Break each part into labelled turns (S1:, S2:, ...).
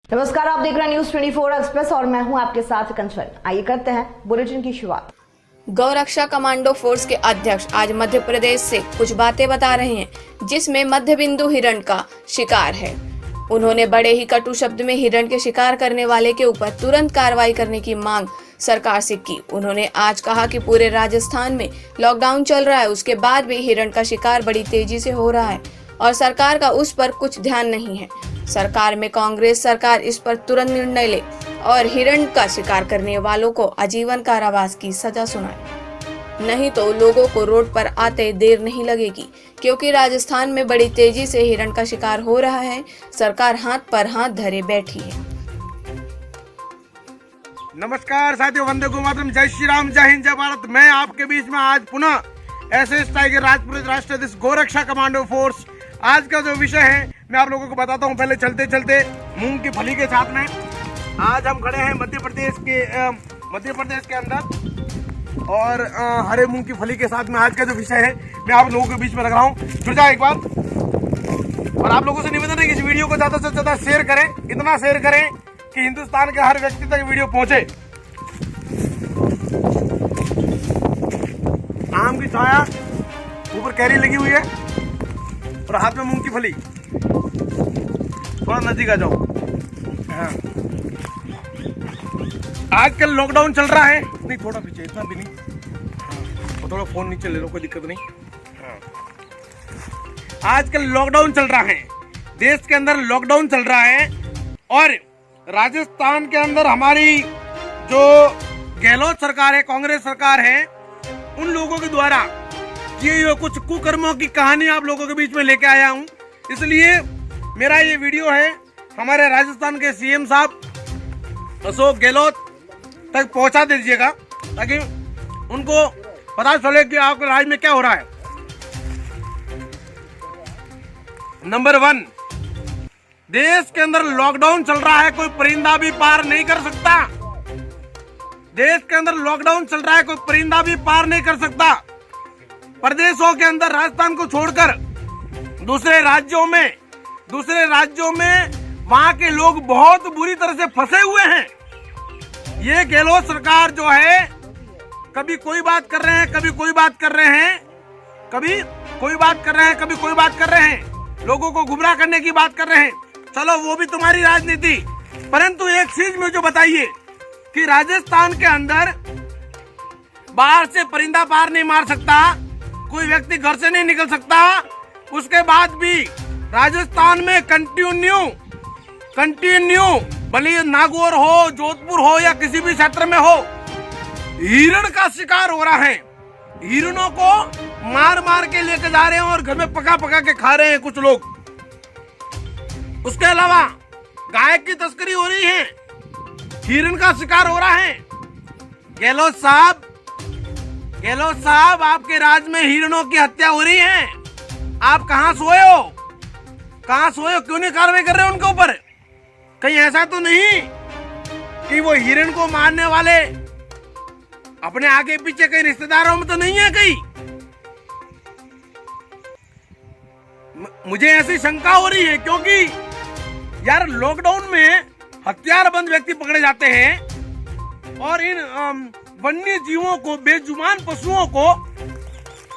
S1: नमस्कार, आप देख रहे हैं न्यूज 24 एक्सप्रेस और मैं हूं आपके साथ कंचन। आइए करते हैं बुलेटिन की शुरुआत।
S2: गौरक्षा कमांडो फोर्स के अध्यक्ष आज मध्य प्रदेश से कुछ बातें बता रहे हैं जिसमें मध्य बिंदु हिरण का शिकार है। उन्होंने बड़े ही कटु शब्द में हिरण के शिकार करने वाले के ऊपर तुरंत कार्रवाई करने की मांग सरकार से की। उन्होंने आज कहा कि पूरे राजस्थान में लॉकडाउन चल रहा है, उसके बाद भी हिरण का शिकार बड़ी तेजी से हो रहा है और सरकार का उस पर कुछ ध्यान नहीं है। सरकार में कांग्रेस सरकार इस पर तुरंत निर्णय ले और हिरण का शिकार करने वालों को आजीवन कारावास की सजा सुनाए, नहीं तो लोगों को रोड पर आते देर नहीं लगेगी, क्योंकि राजस्थान में बड़ी तेजी से हिरण का शिकार हो रहा है। सरकार हाथ पर हाथ धरे बैठी है।
S3: नमस्कार साथियों, वंदे मातरम, जय श्री राम, जय हिंद, जय भारत। मैं आपके बीच में आज पुनः एसएस टाइगर राजपुर राष्ट्रीय गौरक्षा कमांडो फोर्स। आज का जो विषय है मैं आप लोगों को बताता हूं। पहले चलते चलते मूंग की फली के साथ में आज हम खड़े हैं मध्य प्रदेश के अंदर और हरे मूंग की फली के साथ में आज का जो विषय है मैं आप लोगों के बीच में रख रहा हूँ। जुड़ जाए एक बार। और आप लोगों से निवेदन है कि इस वीडियो को ज्यादा से ज्यादा शेयर करें, इतना शेयर करें कि हिंदुस्तान के हर व्यक्ति तक वीडियो पहुंचे। आम की छाया, ऊपर कैरी लगी हुई है और हाथ में मूंग की फली। थोड़ा नजदीक आ जाओ। हाँ। आजकल लॉकडाउन चल रहा है, नहीं थोड़ा पीछे, इतना भी नहीं। हाँ। थोड़ा फोन नीचे ले लो, कोई दिक्कत नहीं। हाँ। आजकल लॉकडाउन चल रहा है, देश के अंदर लॉकडाउन चल रहा है और राजस्थान के अंदर हमारी जो गहलोत सरकार है, कांग्रेस सरकार है, उन लोगों के द्वारा ये कुछ कुकर्मों की कहानी आप लोगों के बीच में लेके आया हूं। इसलिए मेरा ये वीडियो है हमारे राजस्थान के सीएम साहब अशोक गहलोत तक पहुंचा दीजिएगा, ताकि उनको पता चले कि आपके राज्य में क्या हो रहा है। नंबर 1, देश के अंदर लॉकडाउन चल रहा है, कोई परिंदा भी पार नहीं कर सकता। देश के अंदर लॉकडाउन चल रहा है, कोई परिंदा भी पार नहीं कर सकता। प्रदेशों के अंदर राजस्थान को छोड़कर दूसरे राज्यों में वहां के लोग बहुत बुरी तरह से फंसे हुए हैं। ये गहलोत सरकार जो है, कभी कोई बात कर रहे हैं, कभी कोई बात कर रहे हैं, कभी कोई बात कर रहे हैं, कभी कोई बात कर रहे हैं, लोगों को गुमराह करने की बात कर रहे हैं। चलो वो भी तुम्हारी राजनीति, परंतु एक चीज मुझे बताइए कि राजस्थान के अंदर बाहर से परिंदा पार नहीं मार सकता, कोई व्यक्ति घर से नहीं निकल सकता। उसके बाद भी राजस्थान में कंटिन्यू भले नागौर हो, जोधपुर हो या किसी भी क्षेत्र में हो, हिरण का शिकार हो रहा है। हिरणों को मार मार के लेके जा रहे हैं और घर में पका पका के खा रहे हैं कुछ लोग। उसके अलावा गाय की तस्करी हो रही है, हिरण का शिकार हो रहा है। गहलोत साहब, आपके राज्य में हिरणों की हत्या हो रही है। आप कहां सोए हो? क्यों नहीं कार्रवाई कर रहे हो उनके ऊपर? कहीं ऐसा तो नहीं कि वो हिरण को मारने वाले अपने आगे पीछे कहीं रिश्तेदारों में तो नहीं है कहीं? मुझे ऐसी शंका हो रही है, क्योंकि यार लॉकडाउन में हथियारबंद व्यक्ति पकड़े जाते हैं और इन वन्य जीवों को, बेजुबान पशुओं को,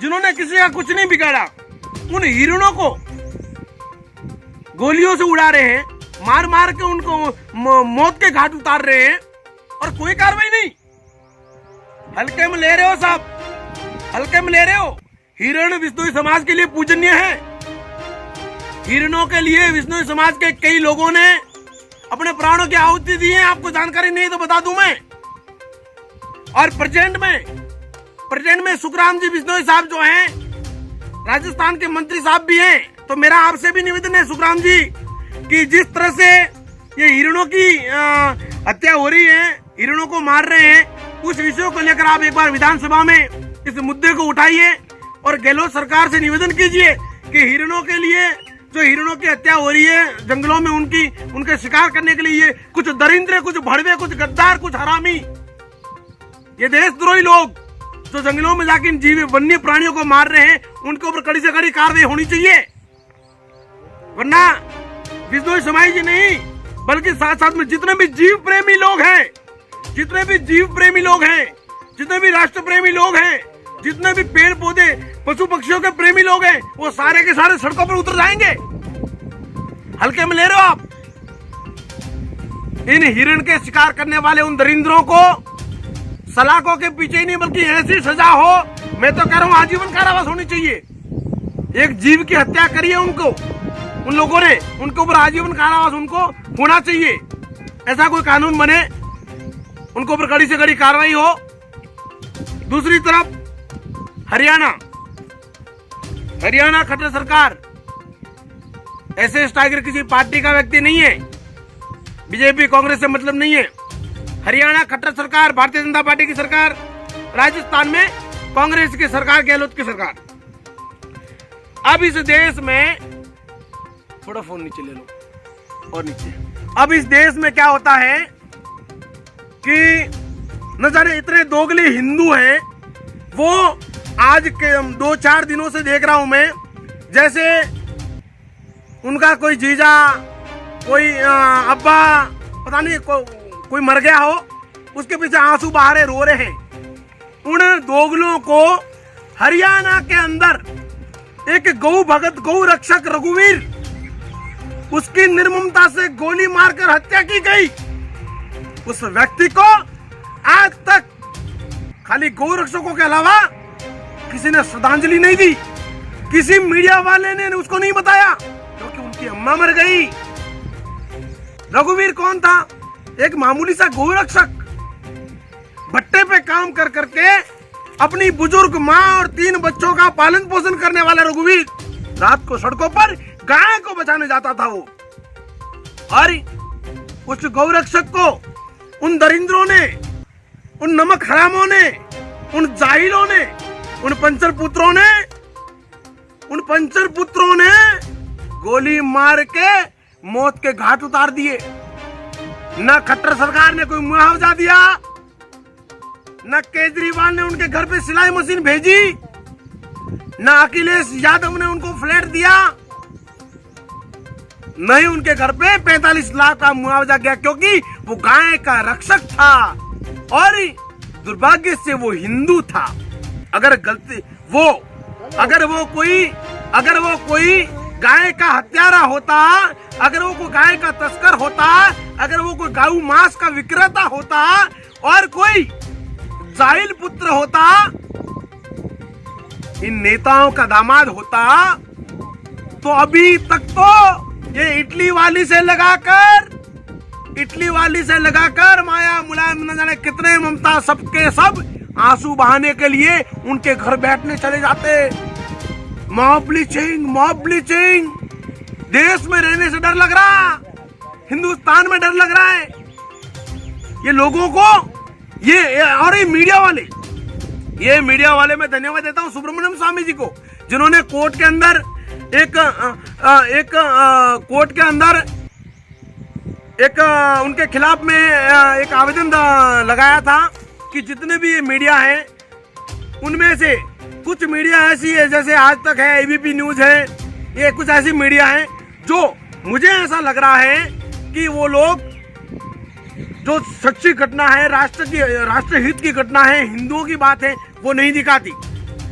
S3: जिन्होंने किसी का कुछ नहीं बिगाड़ा, उन हिरणों को गोलियों से उड़ा रहे हैं, मार मार के उनको मौत के घाट उतार रहे हैं और कोई कार्रवाई नहीं। हल्के में ले रहे हो साहब, हल्के में ले रहे हो। हिरण विष्णु समाज के लिए पूजनीय है। हिरणों के लिए विष्णु समाज के कई लोगों ने अपने प्राणों की आहुति दी है। आपको जानकारी नहीं तो बता दूं मैं। और प्रेजेंट में सुखराम जी बिश्नोई साहब जो हैं, राजस्थान के मंत्री साहब भी हैं। तो मेरा आपसे भी निवेदन है सुखराम जी कि जिस तरह से ये हिरणों की हत्या हो रही है, हिरणों को मार रहे हैं, उस विषय को लेकर आप एक बार विधानसभा में इस मुद्दे को उठाइए और गहलोत सरकार से निवेदन कीजिए कि हिरणों के लिए, जो हिरणों की हत्या हो रही है जंगलों में, उनके शिकार करने के लिए ये कुछ दरिंद्र, कुछ भड़वे, कुछ गद्दार, कुछ हरामी, ये देशद्रोही लोग जो जंगलों में जाकर जीव वन्य प्राणियों को मार रहे हैं, उनके ऊपर कड़ी से कड़ी कार्रवाई होनी चाहिए। वरना बिश्नोई समाज जी नहीं, बल्कि साथ साथ में जितने भी जीव प्रेमी लोग हैं, जितने भी जीव प्रेमी लोग हैं, जितने भी राष्ट्र प्रेमी लोग हैं, जितने भी पेड़ पौधे पशु पक्षियों के प्रेमी लोग हैं, वो सारे के सारे सड़कों पर उतर जाएंगे। हल्के में ले रहे हो आप? इन हिरण के शिकार करने वाले उन दरिंद्रों को सलाखों के पीछे ही नहीं बल्कि ऐसी सजा हो, मैं तो कह रहा हूं आजीवन कारावास होनी चाहिए। एक जीव की हत्या करी है उनको, उन लोगों ने, उनके ऊपर आजीवन कारावास उनको होना चाहिए। ऐसा कोई कानून बने, उनको ऊपर कड़ी से कड़ी कार्रवाई हो। दूसरी तरफ हरियाणा खट्टर सरकार ऐसे टाइगर किसी पार्टी का व्यक्ति नहीं है, बीजेपी कांग्रेस से मतलब नहीं है। हरियाणा खट्टर सरकार भारतीय जनता पार्टी की सरकार, राजस्थान में कांग्रेस की सरकार, गहलोत की सरकार। अब इस देश में, थोड़ा फोन नीचे ले लो और नीचे, अब इस देश में क्या होता है कि न जाने इतने दोगले हिंदू हैं, वो आज के 2-4 दिनों से देख रहा हूं मैं, जैसे उनका कोई जीजा, कोई अब्बा, पता नहीं कोई मर गया हो, उसके पीछे आंसू बहा रहे, रो रहे हैं। उन दोगलों को हरियाणा के अंदर एक गौ भगत, गौ रक्षक रघुवीर, उसकी निर्ममता से गोली मारकर हत्या की गई। उस व्यक्ति को आज तक खाली गौ रक्षकों के अलावा किसी ने श्रद्धांजलि नहीं दी, किसी मीडिया वाले ने उसको नहीं बताया, क्योंकि उनकी अम्मा मर गई। रघुवीर कौन था? एक मामूली सा गौ रक्षक, भट्टे पे काम कर करके अपनी बुजुर्ग माँ और 3 बच्चों का पालन पोषण करने वाला रघुवीर रात को सड़कों पर गाय को बचाने जाता था वो। और उस गौ रक्षक को उन दरिंद्रों ने, उन नमक हरामों ने, उन जाहिलों ने, उन पंचर पुत्रों ने गोली मार के मौत के घाट उतार दिए। न खट्टर सरकार ने कोई मुआवजा दिया, न केजरीवाल ने उनके घर पे सिलाई मशीन भेजी, न अखिलेश यादव ने उनको फ्लैट दिया, न ही उनके घर पे 45 लाख का मुआवजा गया, क्योंकि वो गाय का रक्षक था और दुर्भाग्य से वो हिंदू था। अगर वो कोई गाय का हत्यारा होता, अगर वो कोई गाय का तस्कर होता, अगर वो कोई गौ मांस का विक्रेता होता और कोई जाहिल पुत्र होता, इन नेताओं का दामाद होता, तो अभी तक तो ये इटली वाली से लगाकर माया मुलायम न जाने कितने ममता सबके सब आंसू बहाने के लिए उनके घर बैठने चले जाते। मॉब ब्लीचिंग, देश में रहने से डर लग रहा, हिंदुस्तान में डर लग रहा है ये लोगों को। और ये मीडिया वाले मैं धन्यवाद देता हूं सुब्रमण्यम स्वामी जी को, जिन्होंने कोर्ट के अंदर उनके खिलाफ में एक आवेदन लगाया था कि जितने भी मीडिया हैं उनमें से कुछ मीडिया ऐसी है, जैसे आज तक है, एबीपी न्यूज है, ये कुछ ऐसी मीडिया है जो मुझे ऐसा लग रहा है कि वो लोग जो सच्ची घटना है, राष्ट्रहित की घटना है, हिंदुओं की बात है, वो नहीं दिखाती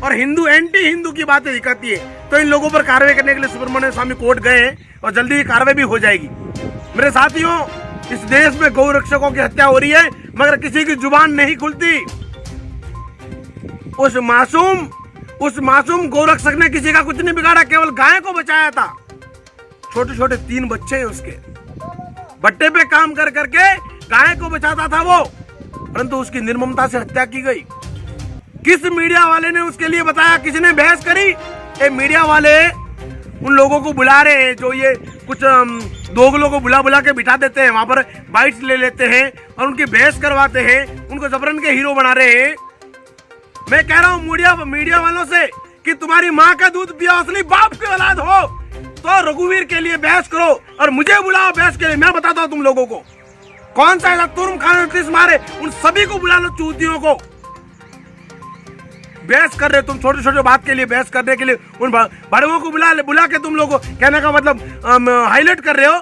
S3: और एंटी हिंदू की बातें दिखाती है। तो इन लोगों पर कार्रवाई करने के लिए सुब्रमण्यम स्वामी कोर्ट गए हैं और जल्दी ही कार्रवाई भी हो जाएगी। मेरे साथियों, इस देश में गौ रक्षकों की हत्या हो रही है मगर किसी की जुबान नहीं खुलती। उस मासूम गौ रक्षक ने किसी का कुछ नहीं बिगाड़ा, केवल गाय को बचाया था। छोटे छोटे 3 बच्चे हैं उसके, भट्टे पे काम कर करके गाय को बचाता था वो, परंतु उसकी निर्ममता से हत्या की गई। किस मीडिया वाले ने उसके लिए बताया? किसी ने बहस करी? ये मीडिया वाले उन लोगों को बुला रहे हैं जो ये कुछ दोगलों को बुला के बिठा देते हैं, वहां पर बाइट्स ले लेते हैं और उनकी बहस करवाते हैं, उनको जबरन के हीरो बना रहे हैं। मैं कह रहा हूं मीडिया वालों से कि तुम्हारी माँ का दूध पिया असली बाप की औलाद हो तो रघुवीर के लिए बहस करो और मुझे बुलाओ बहस के लिए। मैं बताता हूं तुम लोगों को कौन सा ऐसा तुर्म खान मारे, उन सभी को बुला लो, चूतियों को। बहस कर रहे तुम छोटे छोटे बात के लिए, बहस करने के लिए उन बड़ों को बुला के तुम लोगों कहने का मतलब हाईलाइट कर रहे हो।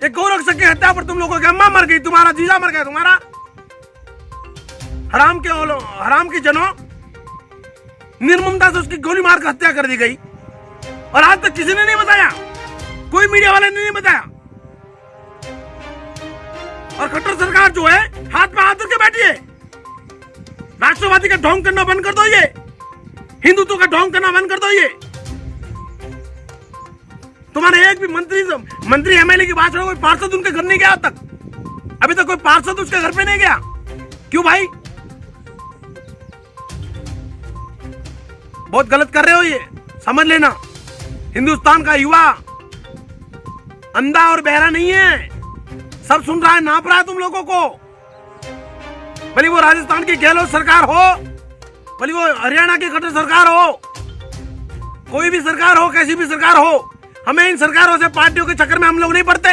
S3: एक गौरक्षक की हत्या पर तुम लोगों की अम्मा मर गई, तुम्हारा जीजा मर गया, तुम्हारा हराम की जनों, निर्ममता से उसकी गोली मारकर हत्या कर दी गई और आज तक किसी ने नहीं बताया, कोई मीडिया वाले ने नहीं बताया। और खट्टर सरकार जो है हाथ में हाथ रख के बैठी है। राष्ट्रवादी का ढोंग करना बंद कर दो, ये हिंदुत्व का ढोंग करना बंद कर दो। ये तुम्हारे एक भी मंत्री एमएलए की बात, कोई पार्षद उनके घर नहीं गया तक, अभी तक कोई पार्षद उसके घर पे नहीं गया। क्यों भाई? बहुत गलत कर रहे हो, ये समझ लेना। हिंदुस्तान का युवा अंधा और बहरा नहीं है, सब सुन रहा है, नाप रहा है तुम लोगों को। भले वो राजस्थान की गहलोत सरकार हो, भले वो हरियाणा की खट्टर सरकार हो, कोई भी सरकार हो, कैसी भी सरकार हो, हमें इन सरकारों से पार्टियों के चक्कर में हम लोग नहीं पड़ते।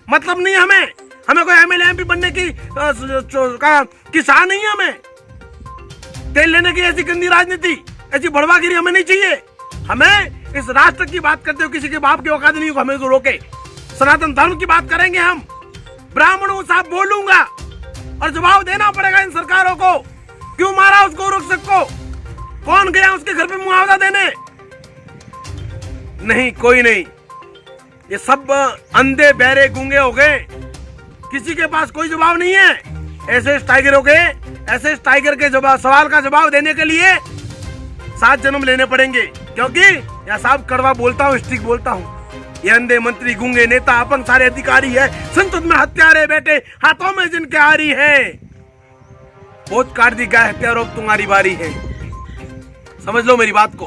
S3: मतलब नहीं हमें कोई एमएलए एमपी बनने की चाह नहीं है। हमें तेल लेने की ऐसी गंदी राजनीति, ऐसी बड़वागिरी हमें नहीं चाहिए। हमें इस राष्ट्र की बात करते हो, किसी के बाप की औकात नहीं हो हमें को रोके। सनातन धर्म की बात करेंगे हम, ब्राह्मणों साहब बोलूंगा और जवाब देना पड़ेगा इन सरकारों को। क्यों मारा उस गौरक्षक को? कौन गया उसके घर पे मुआवजा देने? नहीं, कोई नहीं। ये सब अंधे बहरे गूंगे हो गए, किसी के पास कोई जवाब नहीं है। ऐसे टाइगर हो गए, ऐसे टाइगर के सवाल का जवाब देने के लिए 7 जन्म लेने पड़ेंगे। क्योंकि या साहब कड़वा बोलता हूँ, स्टिक बोलता हूँ। ये अंधे मंत्री, गूंगे नेता, अपंग सारे अधिकारी है, संसद में हत्यारे बैठे, हाथों में जिनके आ रही है। बहुत काट दी गाय हत्यारों, तुम्हारी बारी है। समझ लो मेरी बात को।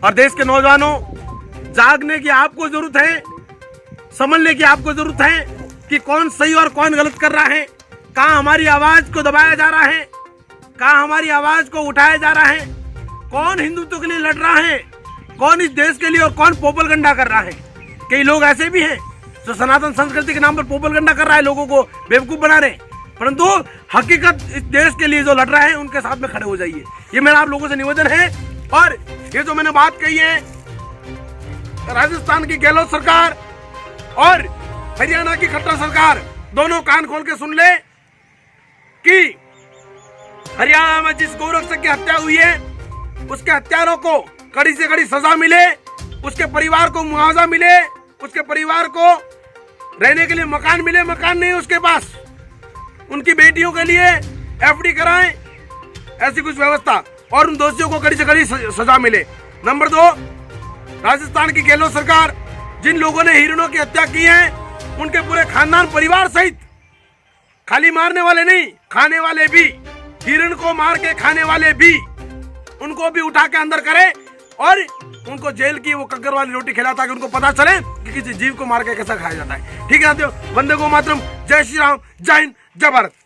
S3: और देश के नौजवानों, जागने की आपको जरूरत है, समझने की आपको जरूरत है कि कौन सही और कौन गलत कर रहा है, कहां हमारी आवाज को दबाया जा रहा है, कहां हमारी आवाज को उठाया जा रहा है, कौन हिंदुत्व के लिए लड़ रहा है, कौन इस देश के लिए और कौन पोपलगंडा कर रहा है। कई लोग ऐसे भी हैं जो सनातन संस्कृति के नाम पर पोपलगंडा कर रहा है, लोगों को बेवकूफ बना रहे, परंतु हकीकत इस देश के लिए जो लड़ रहा है उनके साथ में खड़े हो जाइए। ये मेरा आप लोगों से निवेदन है। और ये जो मैंने बात कही है, राजस्थान की गहलोत सरकार और हरियाणा की खट्टर सरकार दोनों कान खोल के सुन ले कि हरियाणा में जिस गौरक्षक की हत्या हुई है, उसके हत्यारों को कड़ी से कड़ी सजा मिले, उसके परिवार को मुआवजा मिले, उसके परिवार को रहने के लिए मकान मिले। मकान नहीं उसके पास, उनकी बेटियों के लिए एफडी कराएं, ऐसी कुछ व्यवस्था, और उन दोषियों को कड़ी से कड़ी सजा मिले। नंबर 2, राजस्थान की गहलोत सरकार जिन लोगों ने हिरणों की हत्या की है, उनके पूरे खानदान परिवार सहित, खाली मारने वाले नहीं, खाने वाले भी, हिरण को मार के खाने वाले भी, उनको भी उठा के अंदर करे और उनको जेल की वो कक्कर वाली रोटी खिला, ताकि उनको पता चले कि किसी जीव को मार के कैसा खाया जाता है। ठीक है साथियों, वंदे गो मातरम, जय श्री राम, जय हिंद, जय भारत।